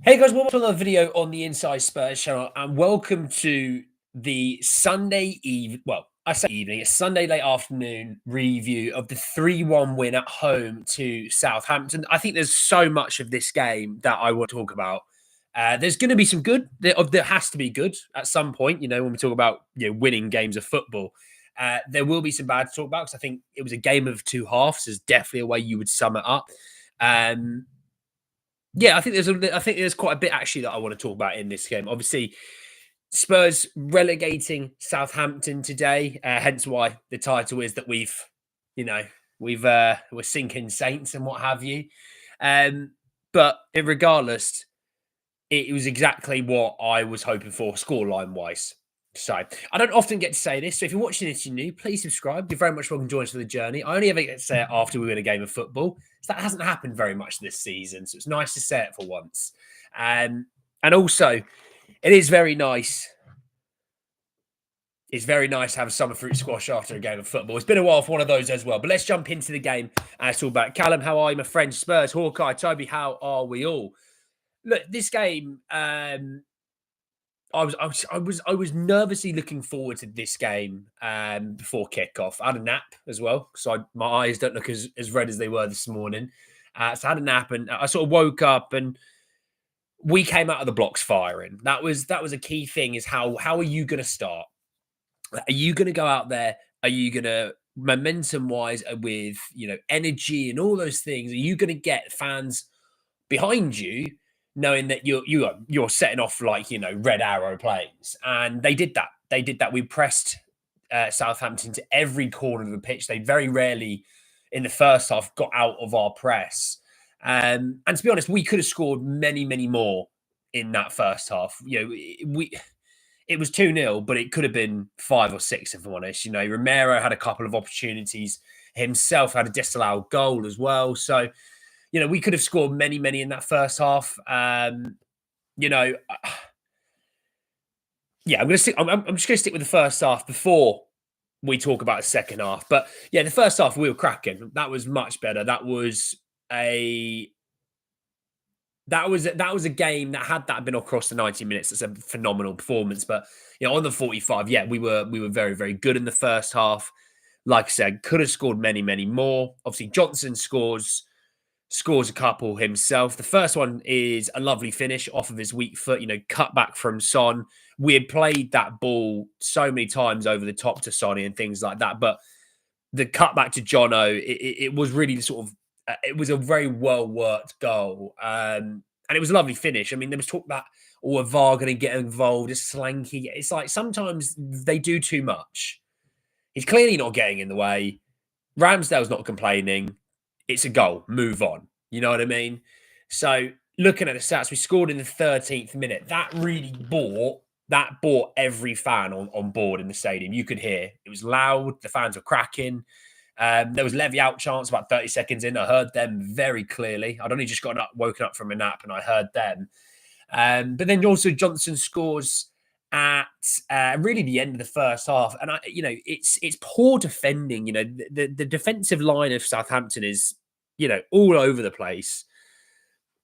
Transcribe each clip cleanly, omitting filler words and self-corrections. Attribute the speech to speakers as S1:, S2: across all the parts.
S1: Hey guys, welcome to another video on the Inside Spurs channel, and welcome to the Sunday eve. Well, I say evening, it's Sunday late afternoon review of the 3-1 win at home to Southampton. I think there's so much of this game that I want to talk about. There's going to be some good. There has to be good at some point. When we talk about winning games of football, there will be some bad to talk about because I think it was a game of two halves. Is definitely a way you would sum it up. Yeah, I think there's quite a bit actually that I want to talk about in this game. Obviously, Spurs relegating Southampton today, hence why the title is that we're sinking saints and what have you. But regardless, it was exactly what I was hoping for scoreline wise. So I don't often get to say this. So if you're watching this, you're new, please subscribe. You're very much welcome to join us for the journey. I only ever get to say it after we win a game of football. So that hasn't happened very much this season. So it's nice to say it for once. And also, it is very nice. It's very nice to have a summer fruit squash after a game of football. It's been a while for one of those as well. But let's jump into the game. And it's all about Callum. How are you, my friend? Spurs, Hawkeye, Toby, how are we all? Look, this game. I was nervously looking forward to this game before kickoff. I had a nap as well, so my eyes don't look as red as they were this morning. So I had a nap, and I sort of woke up, and we came out of the blocks firing. That was a key thing. Is how are you going to start? Are you going to go out there? Are you going to momentum wise with energy and all those things? Are you going to get fans behind you, knowing that you're setting off like red arrow planes? And they did that. We pressed Southampton to every corner of the pitch. They very rarely in the first half got out of our press. And to be honest, we could have scored many more in that first half. It was 2-0, but it could have been 5 or 6 if I'm honest. Romero had a couple of opportunities himself, had a disallowed goal as well. So we could have scored many in that first half. Yeah, I'm just going to stick with the first half before we talk about the second half. But yeah, the first half we were cracking. That was much better. That was a game that had that been across the 90 minutes. It's a phenomenal performance. But on the 45, yeah, we were very good in the first half. Like I said, could have scored many more. Obviously, Johnson scores a couple himself. The first one is a lovely finish off of his weak foot, cut back from Son. We had played that ball so many times over the top to Sonny and things like that. But the cut back to Jono, it was really sort of, it was a very well-worked goal. And it was a lovely finish. I mean, there was talk about, a VAR going to get involved, a slanky. It's like sometimes they do too much. He's clearly not getting in the way. Ramsdale's not complaining. It's a goal. Move on. You know what I mean? So looking at the stats, we scored in the 13th minute. That really brought every fan on board in the stadium. You could hear it was loud. The fans were cracking. There was Levy out chance about 30 seconds in. I heard them very clearly. I'd only just woken up from a nap and I heard them. But then also Johnson scores at really the end of the first half, and it's poor defending. The defensive line of Southampton is all over the place,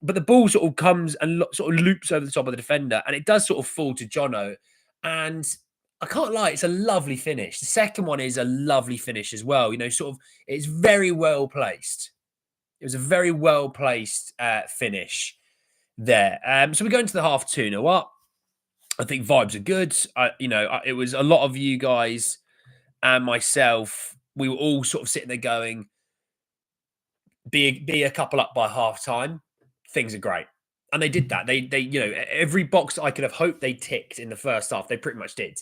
S1: but the ball sort of comes and sort of loops over the top of the defender, and it does sort of fall to Jono. And I can't lie, it's a lovely finish. The second one is a lovely finish as well. It's very well placed. It was a very well placed finish there. So we go into the half 2-0 up. I think vibes are good. It was a lot of you guys and myself. We were all sort of sitting there going, be a couple up by half time. Things are great. And they did that. They every box I could have hoped they ticked in the first half, they pretty much did.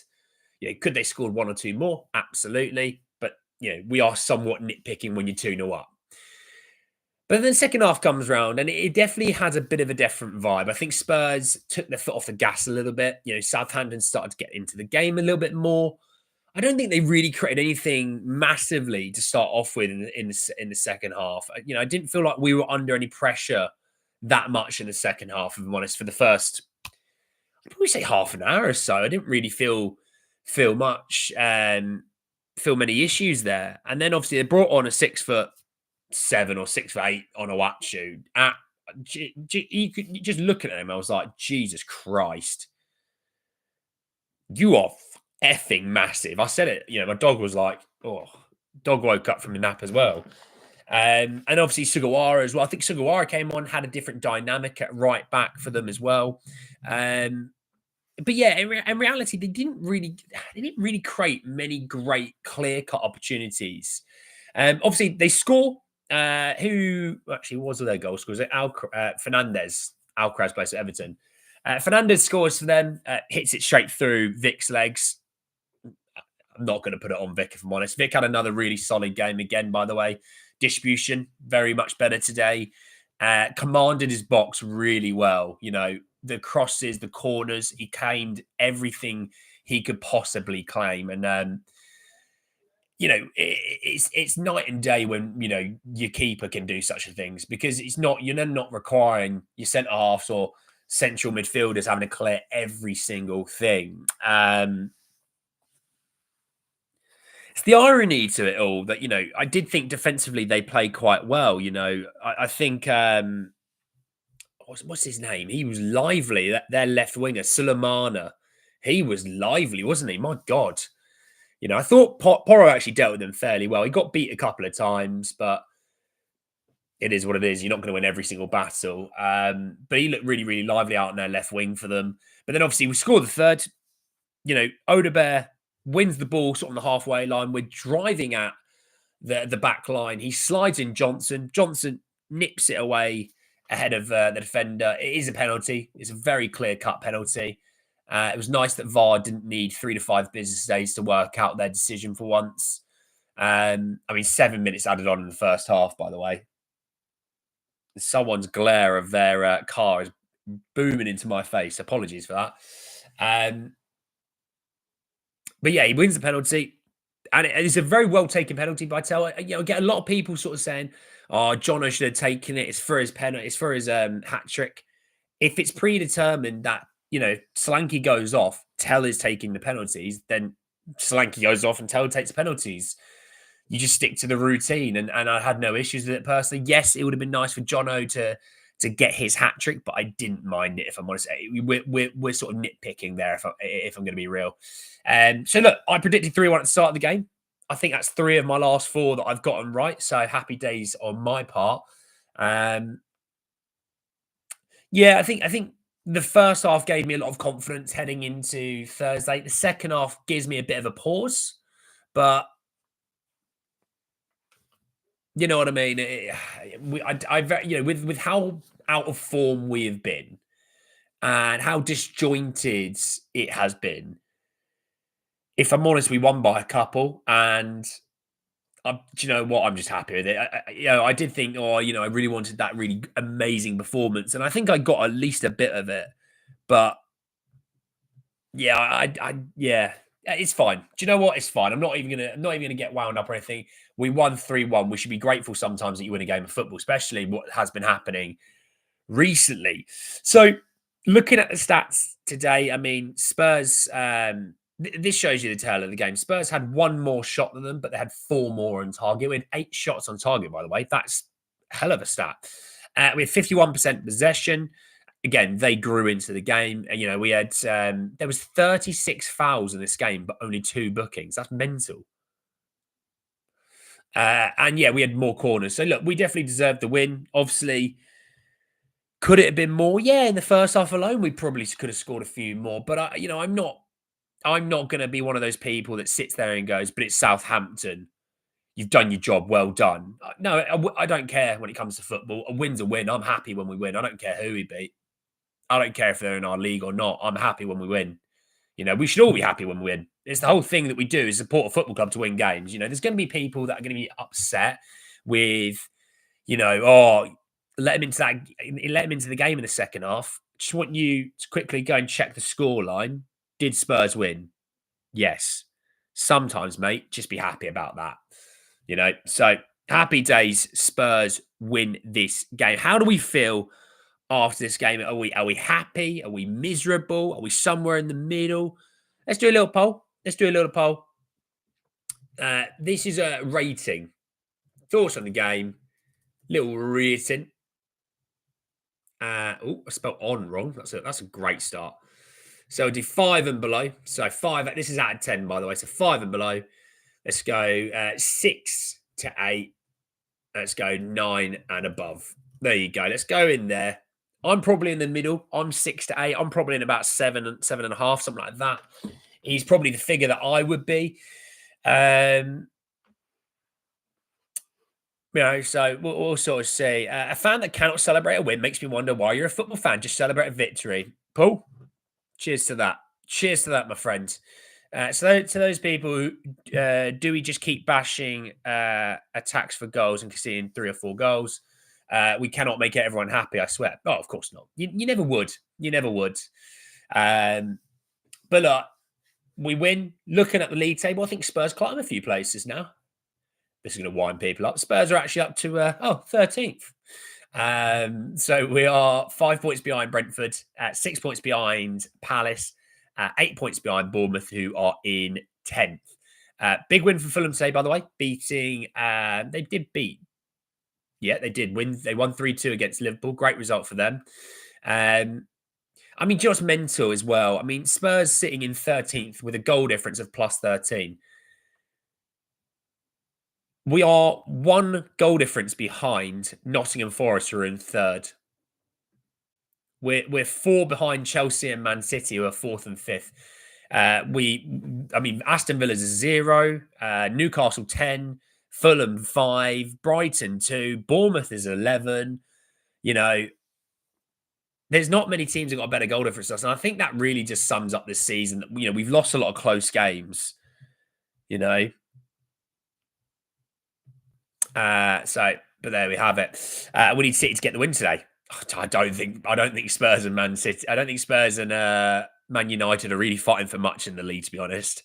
S1: Could they scored 1 or 2 more? Absolutely. But, we are somewhat nitpicking when you're 2-0 up. But then the second half comes round, and it definitely has a bit of a different vibe. I think Spurs took their foot off the gas a little bit. Southampton started to get into the game a little bit more. I don't think they really created anything massively to start off with in the second half. I didn't feel like we were under any pressure that much in the second half, if I'm honest. For the first, I'd probably say half an hour or so, I didn't really feel much, feel many issues there. And then obviously they brought on a 6'7" or 6'8" on Owachu. you just looking at him, I was like, Jesus Christ, you are effing massive. I said it, my dog was like, oh, dog woke up from the nap as well. And obviously Sugawara as well. I think Sugawara came on, had a different dynamic at right back for them as well. But yeah, in reality, they didn't really create many great clear cut opportunities. Obviously, they score. Who actually was their goal scorer? Was it Fernandez? Alcaraz plays at Everton. Fernandez scores for them, hits it straight through Vic's legs. I'm not going to put it on Vic if I'm honest. Vic had another really solid game again, by the way. Distribution, very much better today. Commanded his box really well. The crosses, the corners, he claimed everything he could possibly claim. And, it's night and day when, your keeper can do such a things because you're then not requiring your centre halves or central midfielders having to clear every single thing. It's the irony to it all that, I did think defensively they played quite well. I think, what's his name? He was lively. Their left winger, Sulemana. He was lively, wasn't he? My God. I thought Porro actually dealt with him fairly well. He got beat a couple of times, but it is what it is. You're not going to win every single battle. But he looked really, really lively out on their left wing for them. But then obviously we scored the third. Odebear wins the ball sort of on the halfway line. We're driving at the back line. He slides in Johnson. Johnson nips it away ahead of the defender. It is a penalty. It's a very clear-cut penalty. It was nice that VAR didn't need 3 to 5 business days to work out their decision for once. 7 minutes added on in the first half, by the way. Someone's glare of their car is booming into my face. Apologies for that. But yeah, he wins the penalty. And it's a very well taken penalty by Tel. I get a lot of people sort of saying, "Oh, Jono should have taken it. It's for his penalty. It's for his hat trick." If it's predetermined that Solanke goes off, Tel is taking the penalties, then Solanke goes off and Tel takes the penalties. You just stick to the routine, and I had no issues with it personally. Yes, it would have been nice for Jono to get his hat trick, but I didn't mind it, if I'm honest. We're sort of nitpicking there, if I'm going to be real. So look, I predicted 3-1 at the start of the game. I think that's 3 of my last 4 that I've gotten right. So happy days on my part. Yeah, I think the first half gave me a lot of confidence heading into Thursday. The second half gives me a bit of a pause, but you know what I mean. With how out of form we have been and how disjointed it has been. If I'm honest, we won by a couple, and do you know what? I'm just happy with it. I did think, I really wanted that really amazing performance, and I think I got at least a bit of it. But yeah, yeah, it's fine. Do you know what? It's fine. I'm not even gonna get wound up or anything. We won 3-1. We should be grateful sometimes that you win a game of football, especially what has been happening recently. So, looking at the stats today, Spurs. This shows you the tale of the game. Spurs had 1 more shot than them, but they had 4 more on target. We had 8 shots on target, by the way. That's a hell of a stat. We had 51% possession. Again, they grew into the game. We had there was 36 fouls in this game, but only 2 bookings. That's mental. And yeah, we had more corners. So look, we definitely deserved the win. Obviously, could it have been more? Yeah, in the first half alone, we probably could have scored a few more. But I'm not going to be one of those people that sits there and goes, "But it's Southampton. You've done your job. Well done." No, I don't care when it comes to football. A win's a win. I'm happy when we win. I don't care who we beat. I don't care if they're in our league or not. I'm happy when we win. We should all be happy when we win. It's the whole thing that we do is support a football club to win games. There's going to be people that are going to be upset with, let him into the game in the second half. Just want you to quickly go and check the scoreline. Did Spurs win? Yes. Sometimes, mate, just be happy about that. So happy days. Spurs win this game. How do we feel after this game? Are we happy? Are we miserable? Are we somewhere in the middle? Let's do a little poll. This is a rating. Thoughts on the game. Little rating. I spelled on wrong. That's a great start. So we'll do 5 and below. So 5. This is out of 10, by the way. So 5 and below. Let's go 6 to 8. Let's go 9 and above. There you go. Let's go in there. I'm probably in the middle. I'm 6 to 8. I'm probably in about 7.5, something like that. He's probably the figure that I would be. So we'll sort of see. A fan that cannot celebrate a win makes me wonder why you're a football fan. Just celebrate a victory. Paul, cheers to that. Cheers to that, my friend. To those people who do we just keep bashing attacks for goals and conceding 3 or 4 goals? We cannot make everyone happy, I swear. Oh, of course not. You never would. You never would. But look, we win. Looking at the league table, I think Spurs climb a few places now. This is going to wind people up. Spurs are actually up to 13th. So we are 5 points behind Brentford, 6 points behind Palace, 8 points behind Bournemouth, who are in 10th. Big win for Fulham today, by the way, beating. They did beat. Yeah, they did win. They won 3-2 against Liverpool. Great result for them. Just mental as well. I mean, Spurs sitting in 13th with a goal difference of plus 13. We are 1 goal difference behind Nottingham Forest, who are in 3rd. We're 4 behind Chelsea and Man City, who are 4th and 5th. Aston Villa's 0, Newcastle 10, Fulham 5, Brighton 2, Bournemouth is 11. There's not many teams that got a better goal difference than us, and I think that really just sums up this season. That we've lost a lot of close games. But there we have it. We need City to get the win today. I don't think Spurs and Man City. I don't think Spurs and Man United are really fighting for much in the league, to be honest.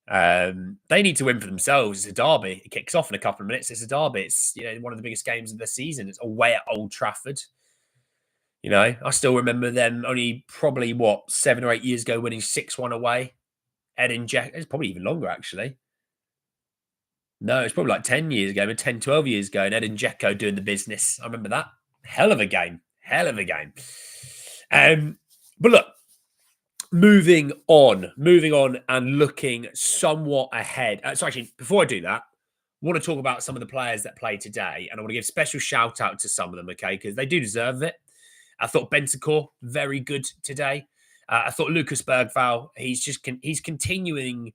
S1: They need to win for themselves. It's a derby. It kicks off in a couple of minutes. It's a derby. It's one of the biggest games of the season. It's away at Old Trafford. I still remember them only probably 7 or 8 years ago winning 6-1 away. Edin Dzeko. It's probably even longer actually. No, it's probably like 10 years ago, 10, 12 years ago, and Edin Dzeko doing the business. I remember that. Hell of a game. But look, moving on and looking somewhat ahead. So actually, before I do that, I want to talk about some of the players that played today, and I want to give special shout out to some of them, okay, because they do deserve it. I thought Bentancur, very good today. I thought Lucas Bergvall, he's continuing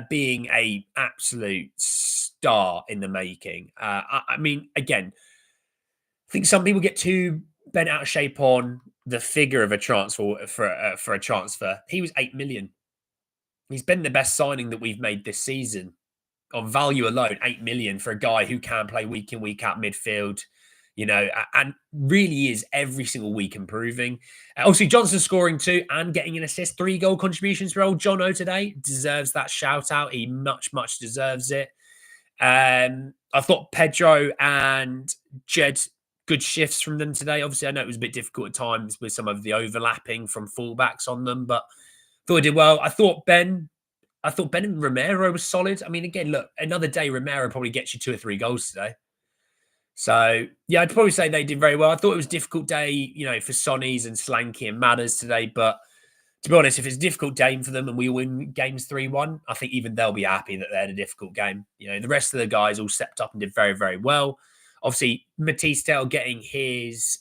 S1: being a absolute star in the making. Again, I think some people get too bent out of shape on the figure of a transfer for a transfer. He was 8 million. He's been the best signing that we've made this season. On value alone, 8 million for a guy who can play week in, week out midfield, and really is every single week improving. Obviously, Johnson scoring 2 and getting an assist, 3 goal contributions for old Jono today. Deserves that shout out. He much deserves it. I thought Pedro and Jed, good shifts from them today. Obviously, I know it was a bit difficult at times with some of the overlapping from fullbacks on them, but thought I did well. I thought Ben and Romero was solid. I mean, again, look, another day, Romero probably gets you 2 or 3 goals today. So, yeah, I'd probably say they did very well. I thought it was a difficult day, for Sonnies and Slanky and Matters today. But to be honest, if it's a difficult game for them and we win games 3-1, I think even they'll be happy that they had a difficult game. The rest of the guys all stepped up and did very, very well. Obviously, Matisse Dale getting his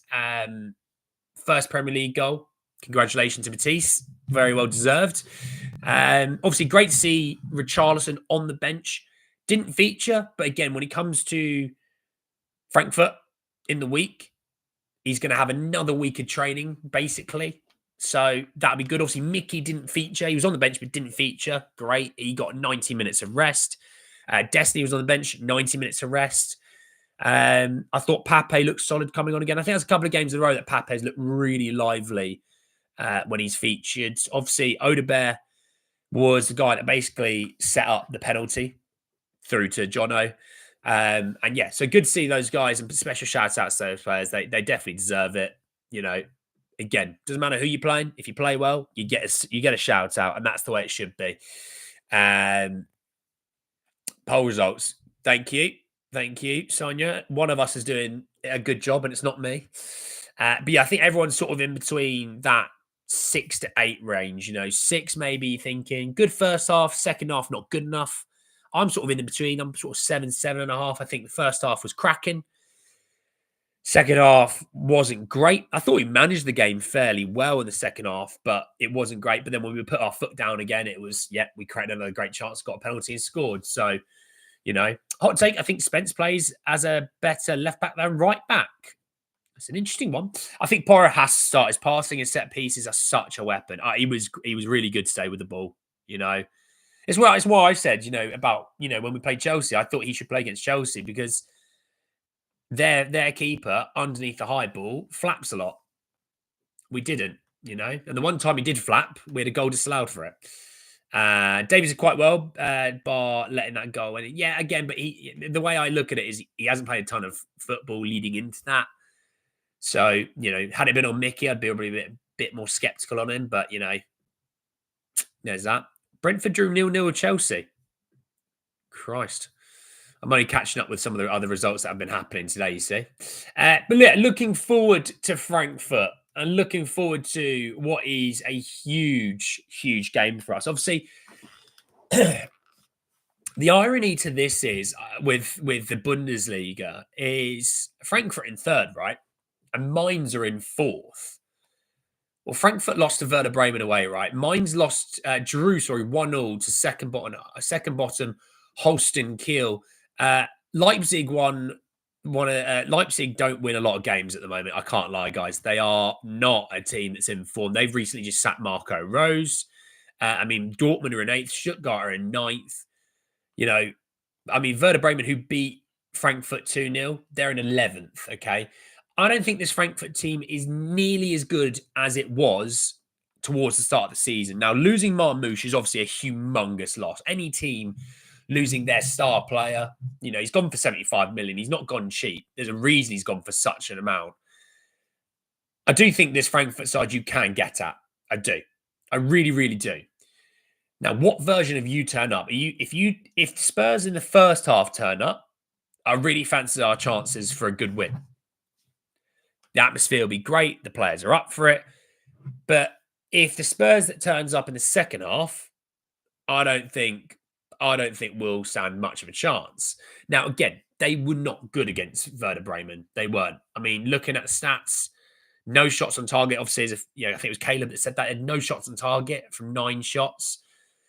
S1: first Premier League goal. Congratulations to Matisse. Very well deserved. Obviously, great to see Richarlison on the bench. Didn't feature, but again, when it comes to Frankfurt in the week, he's going to have another week of training, basically. So that'd be good. Obviously, Mickey didn't feature. He was on the bench, but didn't feature. Great. He got 90 minutes of rest. Destiny was on the bench, 90 minutes of rest. I thought Pape looked solid coming on again. I think there's a couple of games in a row that Pape's looked really lively when he's featured. Obviously, Odebear was the guy that basically set up the penalty through to Jono. So good to see those guys, and special shout outs to those players. They definitely deserve it. Again, doesn't matter who you're playing. If you play well, you get a shout out, and that's the way it should be. Poll results. Thank you, Sonia. One of us is doing a good job, and it's not me. But yeah, I think everyone's sort of in between that 6 to 8 range. 6 maybe thinking good first half, second half not good enough. I'm sort of in between. I'm sort of 7, 7.5. I think the first half was cracking. Second half wasn't great. I thought we managed the game fairly well in the second half, but it wasn't great. But then when we put our foot down again, it was, we created another great chance, got a penalty and scored. So, hot take, I think Spence plays as a better left back than right back. It's an interesting one. I think Porro has to start. His passing and set pieces are such a weapon. He was really good today with the ball. It's why I said about when we played Chelsea, I thought he should play against Chelsea because their keeper underneath the high ball flaps a lot. We didn't, and the one time he did flap, we had a goal disallowed for it. Davies did quite well, bar letting that go. And again, but the way I look at it is he hasn't played a ton of football leading into that. So, had it been on Mickey, I'd be probably a bit more sceptical on him. But, there's that. Brentford drew 0-0 with Chelsea. Christ. I'm only catching up with some of the other results that have been happening today, you see. But looking forward to Frankfurt and looking forward to what is a huge, huge game for us. Obviously, the irony to this is with the Bundesliga is Frankfurt in third, right? And Mainz are in fourth. Well, Frankfurt lost to Werder Bremen away, right? Mainz drew 1-0 to second bottom Holstein Kiel. Leipzig Leipzig don't win a lot of games at the moment. I can't lie, guys. They are not a team that's in form. They've recently just sacked Marco Rose. Dortmund are in 8th. Stuttgart are in 9th. Werder Bremen, who beat Frankfurt 2-0, they're in 11th, okay? I don't think this Frankfurt team is nearly as good as it was towards the start of the season. Now, losing Marmoush is obviously a humongous loss. Any team losing their star player, he's gone for 75 million. He's not gone cheap. There's a reason he's gone for such an amount. I do think this Frankfurt side you can get at. I do. I really, really do. Now, what version of you turn up? If Spurs in the first half turn up, I really fancy our chances for a good win. The atmosphere will be great. The players are up for it. But if the Spurs that turns up in the second half, I don't think we'll stand much of a chance. Now, again, they were not good against Werder Bremen. They weren't. Looking at the stats, no shots on target. Obviously, I think it was Caleb that said that. Had no shots on target from 9 shots.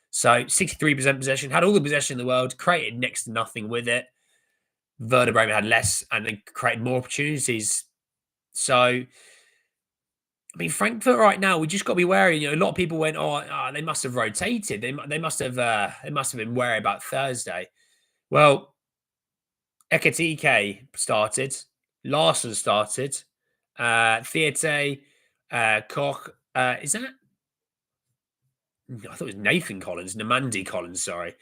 S1: So 63% possession, had all the possession in the world, created next to nothing with it. Werder Bremen had less and then created more opportunities. So, Frankfurt right now, we just got to be wary. A lot of people went, they must have rotated. They must have been wary about Thursday. Well, Ekatike started, Larson started, Theate, Koch. Is that? I thought it was Nathan Collins, Namandi Collins. Sorry,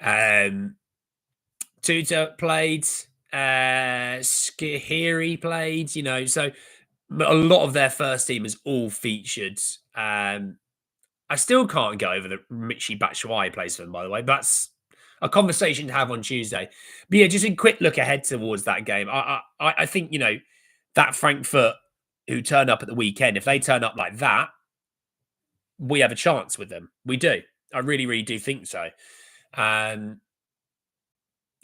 S1: Tuta played. Skihiri played, so a lot of their first team is all featured. I still can't get over the Michy Batshuayi plays for them, by the way. That's a conversation to have on Tuesday. But yeah, just a quick look ahead towards that game. I think, that Frankfurt who turned up at the weekend, if they turn up like that, we have a chance with them. We do. I really, really do think so.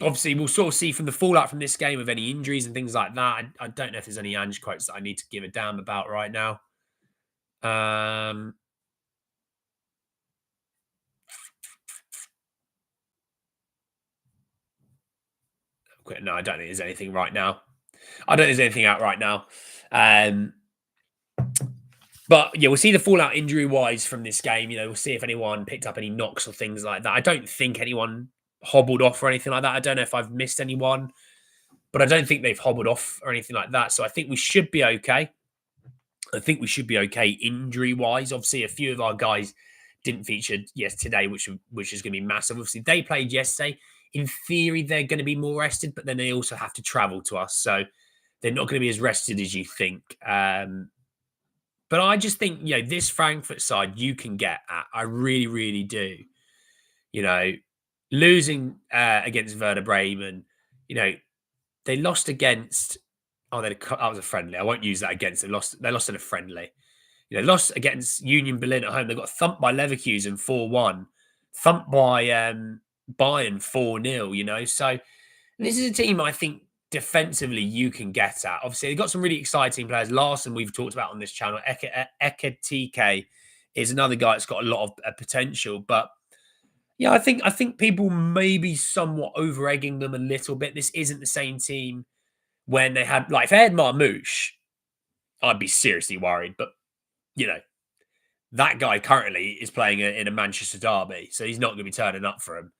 S1: Obviously, we'll sort of see from the fallout from this game of any injuries and things like that. I don't know if there's any Ange quotes that I need to give a damn about right now. No, I don't think there's anything right now. I don't think there's anything out right now. But yeah, we'll see the fallout injury-wise from this game. We'll see if anyone picked up any knocks or things like that. I don't think anyone hobbled off or anything like that. I don't know if I've missed anyone, but I don't think they've hobbled off or anything like that. So I think we should be okay. Injury-wise. Obviously, a few of our guys didn't feature today, which is going to be massive. Obviously, they played yesterday. In theory, they're going to be more rested, but then they also have to travel to us. So they're not going to be as rested as you think. But I just think, this Frankfurt side you can get at. I really, really do. Losing against Werder Bremen, they lost against Oh, that was a friendly. I won't use that against them. They lost in a friendly. Lost against Union Berlin at home. They got thumped by Leverkusen 4-1, thumped by Bayern 4-0. So this is a team I think defensively you can get at. Obviously, they've got some really exciting players. Larson, we've talked about on this channel. Ekatike is another guy that's got a lot of potential. But yeah, I think people may be somewhat over egging them a little bit. This isn't the same team when they had, like, if they had Marmouche, I'd be seriously worried. But, you know, that guy currently is playing in a Manchester derby, so he's not going to be turning up for him.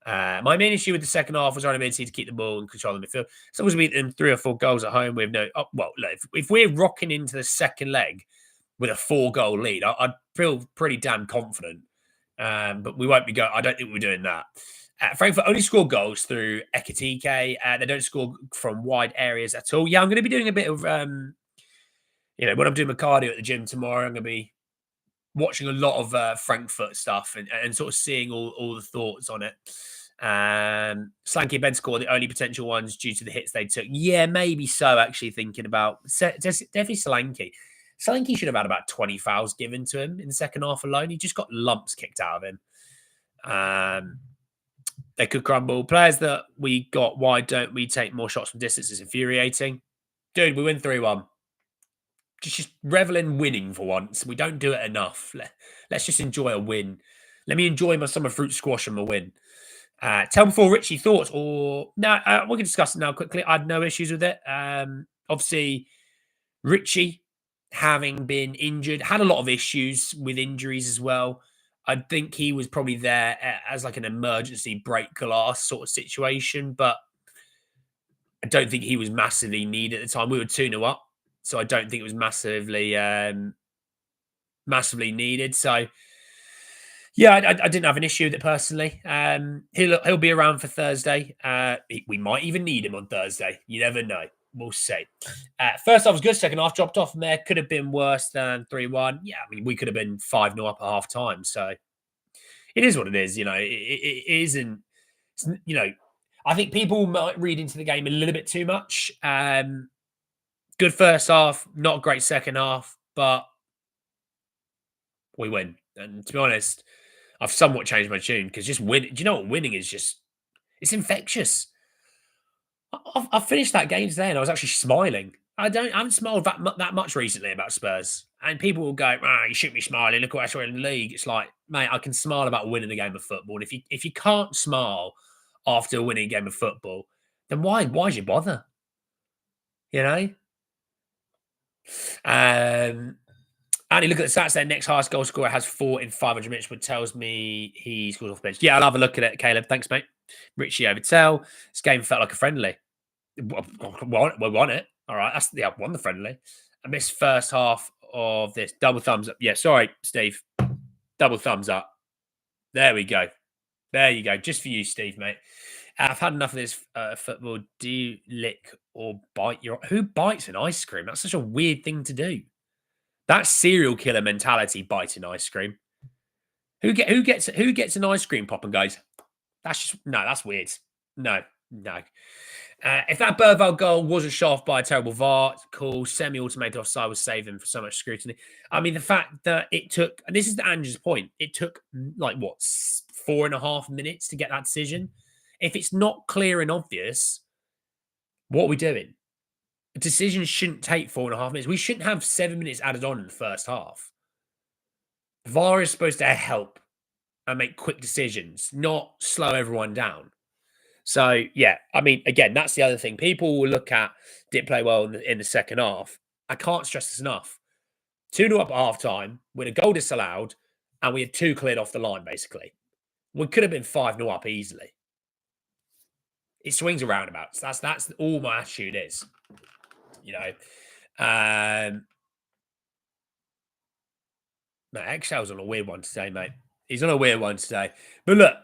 S1: My main issue with the second half was our ability to keep the ball and control the midfield. As long as we beat them 3 or 4 goals at home, we have no. Oh, well, look, if we're rocking into the second leg with a 4-goal lead, I'd feel pretty damn confident. But we won't be going. I don't think we're doing that. Frankfurt only score goals through Ekatike. They don't score from wide areas at all. Yeah, I'm going to be doing a bit of, when I'm doing my cardio at the gym tomorrow, I'm going to be watching a lot of Frankfurt stuff and sort of seeing all the thoughts on it. Slanky Ben score the only potential ones due to the hits they took. Yeah, maybe so. Actually, thinking about definitely Solanke. Solanke should have had about 20 fouls given to him in the second half alone. He just got lumps kicked out of him. They could crumble. Players that we got, why don't we take more shots from distance is infuriating. Dude, we win 3-1. Just revel in winning for once. We don't do it enough. Let's just enjoy a win. Let me enjoy my summer fruit squash and my win. Tell before Richie thoughts, or no, we can discuss it now quickly. I had no issues with it. Obviously, Richie, having been injured, had a lot of issues with injuries as well. I think he was probably there as like an emergency break glass sort of situation, but I don't think he was massively needed at the time. We were 2-0 up, so I don't think it was massively needed. So yeah, I didn't have an issue with it personally. He'll be around for Thursday. We might even need him on Thursday. You never know. We'll see. First half was good. Second half dropped off from there. Could have been worse than 3-1. Yeah, I mean, we could have been 5-0 up at half time. So it is what it is. It isn't, I think people might read into the game a little bit too much. Good first half, not a great second half, but we win. And to be honest, I've somewhat changed my tune because just win. Do you know what winning is? It's infectious. I finished that game today and I was actually smiling. I haven't smiled that much recently about Spurs. And people will go, you shouldn't be smiling. Look what I saw in the league. It's like, mate, I can smile about winning a game of football. And if you can't smile after winning a game of football, then why do you bother? And you look at the stats there. Next highest goal scorer has 4 in 500 minutes, which tells me he scores off the bench. Yeah, I'll have a look at it, Caleb. Thanks, mate. Richie Overtell. This game felt like a friendly. We won it. All right. I won the friendly. I missed first half of this. Double thumbs up. Yeah, sorry, Steve. Double thumbs up. There we go. There you go. Just for you, Steve, mate. I've had enough of this football. Do you lick or bite your... Who bites an ice cream? That's such a weird thing to do. That serial killer mentality, biting ice cream. Who gets an ice cream pop and goes, that's weird. No. If that Berval goal wasn't shoved by a terrible VAR call, semi-automated offside was saved him for so much scrutiny. I mean, the fact that it took, and this is the Ange's point, it took 4.5 minutes to get that decision. If it's not clear and obvious, what are we doing? A decision shouldn't take 4.5 minutes. We shouldn't have 7 minutes added on in the first half. VAR is supposed to help and make quick decisions, not slow everyone down. So, yeah, I mean, again, that's the other thing. People will look at, did play well in the second half. I can't stress this enough. 2-0 up at half time, with a goal disallowed, and we had 2 cleared off the line, basically. We could have been 5-0 up easily. It swings and roundabouts. That's all my attitude is. Excel's on a weird one today, mate. He's on a weird one today. But look,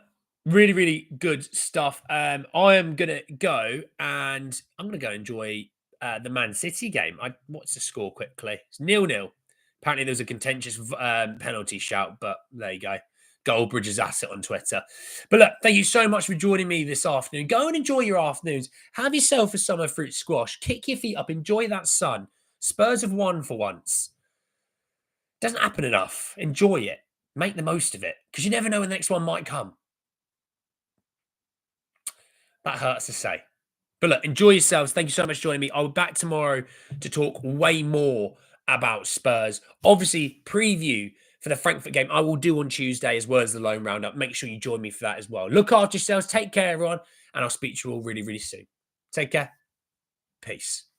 S1: really, really good stuff. I am going to go and I'm going to go enjoy the Man City game. What's the score quickly? It's 0-0. Apparently there was a contentious penalty shout, but there you go. Goldbridge's asset on Twitter. But look, thank you so much for joining me this afternoon. Go and enjoy your afternoons. Have yourself a summer fruit squash. Kick your feet up. Enjoy that sun. Spurs have won for once. Doesn't happen enough. Enjoy it. Make the most of it, because you never know when the next one might come. That hurts to say. But look, enjoy yourselves. Thank you so much for joining me. I'll be back tomorrow to talk way more about Spurs. Obviously, preview for the Frankfurt game I will do on Tuesday, as well as the loan roundup. Make sure you join me for that as well. Look after yourselves. Take care, everyone. And I'll speak to you all really, really soon. Take care. Peace.